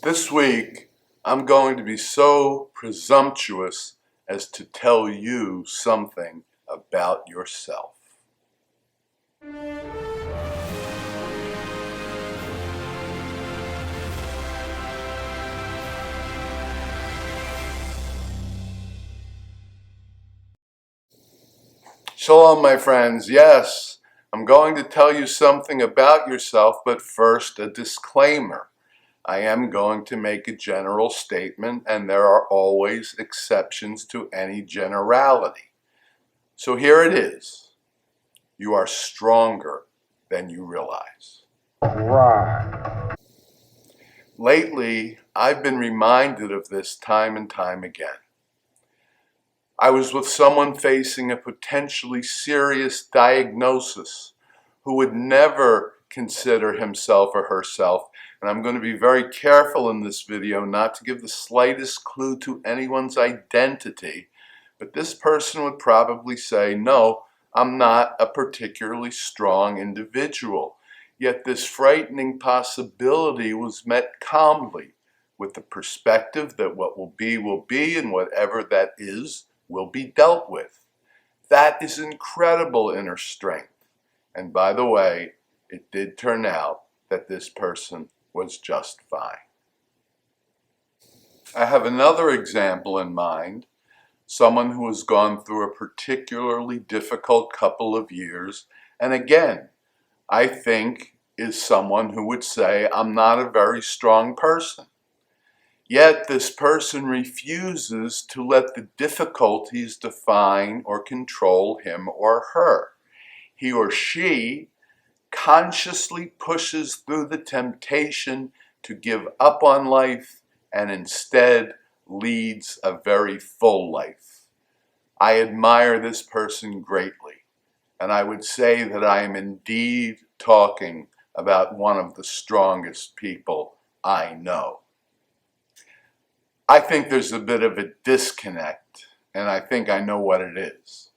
This week, I'm going to be so presumptuous as to tell you something about yourself. Shalom, my friends. Yes, I'm going to tell you something about yourself, but first, a disclaimer. I am going to make a general statement, and there are always exceptions to any generality. So here it is. You are stronger than you realize. Right. Lately, I've been reminded of this time and time again. I was with someone facing a potentially serious diagnosis who would never consider himself or herself, and I'm going to be very careful in this video not to give the slightest clue to anyone's identity, but this person would probably say, no, I'm not a particularly strong individual. Yet this frightening possibility was met calmly with the perspective that what will be, and whatever that is will be dealt with. That is incredible inner strength. And by the way, it did turn out that this person was just fine. I have another example in mind, someone who has gone through a particularly difficult couple of years, and again, I think is someone who would say, I'm not a very strong person. Yet this person refuses to let the difficulties define or control him or her. He or she consciously pushes through the temptation to give up on life and instead leads a very full life. I admire this person greatly, and I would say that I am indeed talking about one of the strongest people I know. I think there's a bit of a disconnect, and I think I know what it is.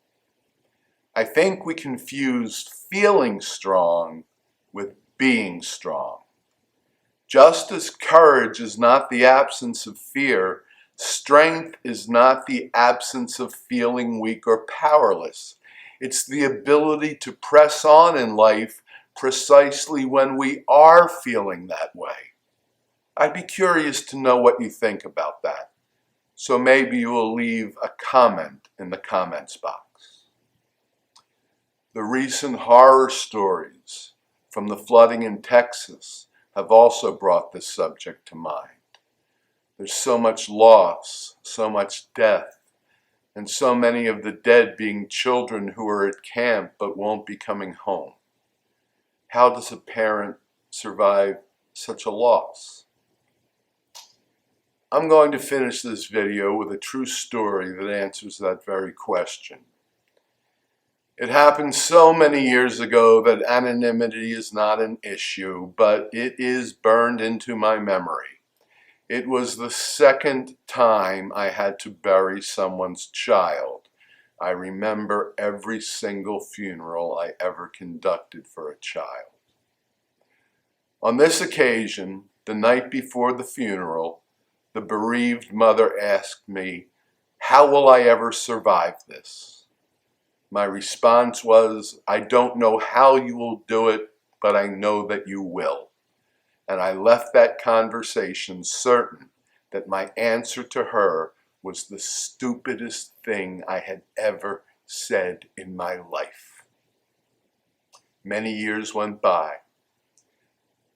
I think we confuse feeling strong with being strong. Just as courage is not the absence of fear, strength is not the absence of feeling weak or powerless. It's the ability to press on in life precisely when we are feeling that way. I'd be curious to know what you think about that. So maybe you will leave a comment in the comments box. The recent horror stories from the flooding in Texas have also brought this subject to mind. There's so much loss, so much death, and so many of the dead being children who are at camp but won't be coming home. How does a parent survive such a loss? I'm going to finish this video with a true story that answers that very question. It happened so many years ago that anonymity is not an issue, but it is burned into my memory. It was the second time I had to bury someone's child. I remember every single funeral I ever conducted for a child. On this occasion, the night before the funeral, the bereaved mother asked me, how will I ever survive this? My response was, I don't know how you will do it, but I know that you will. And I left that conversation certain that my answer to her was the stupidest thing I had ever said in my life. Many years went by.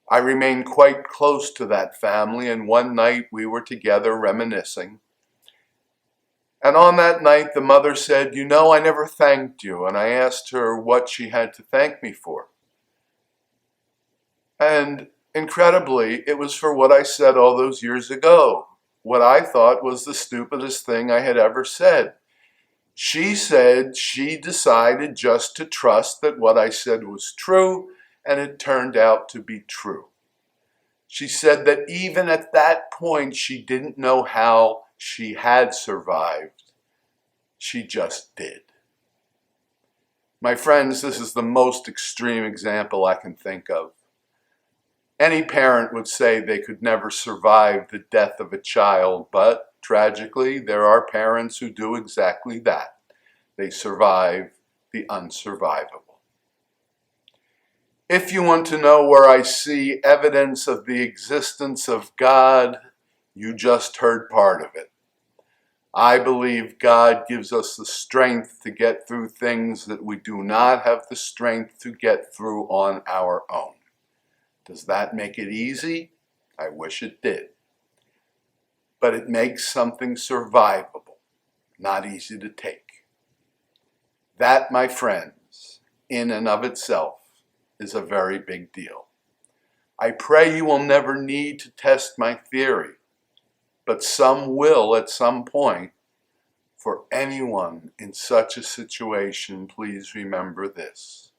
I remained quite close to that family, and one night we were together reminiscing. And on that night, the mother said, you know, I never thanked you. And I asked her what she had to thank me for. And incredibly, it was for what I said all those years ago, what I thought was the stupidest thing I had ever said. She said she decided just to trust that what I said was true, and it turned out to be true. She said that even at that point, she didn't know how she had survived. She just did. My friends, this is the most extreme example I can think of. Any parent would say they could never survive the death of a child, but tragically, there are parents who do exactly that. They survive the unsurvivable. If you want to know where I see evidence of the existence of God, you just heard part of it. I believe God gives us the strength to get through things that we do not have the strength to get through on our own. Does that make it easy? I wish it did. But it makes something survivable, not easy to take. That, my friends, in and of itself, is a very big deal. I pray you will never need to test my theory, but some will at some point. For anyone in such a situation, please remember this: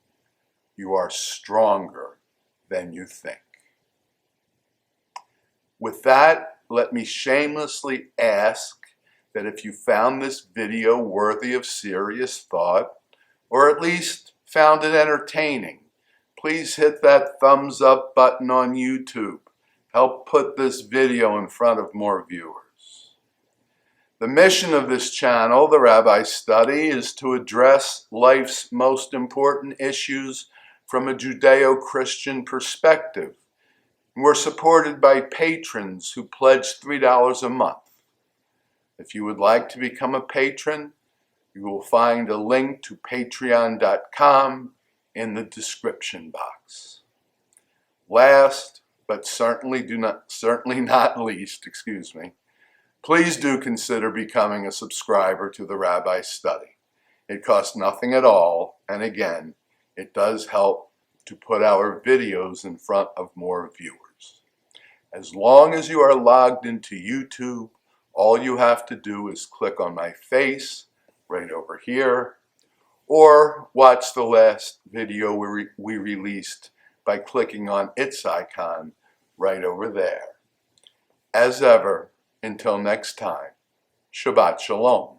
you are stronger than you think. With that, let me shamelessly ask that if you found this video worthy of serious thought, or at least found it entertaining, please hit that thumbs up button on YouTube. Help put this video in front of more viewers. The mission of this channel, the Rabbi Study, is to address life's most important issues from a Judeo-Christian perspective. We're supported by patrons who pledge $3 a month. If you would like to become a patron, you will find a link to patreon.com in the description box. Last, but certainly not least, please do consider becoming a subscriber to the Rabbi Study. It costs nothing at all, and again, it does help to put our videos in front of more viewers. As long as you are logged into YouTube, all you have to do is click on my face right over here, or watch the last video we released by clicking on its icon right over there. As ever, until next time, Shabbat Shalom.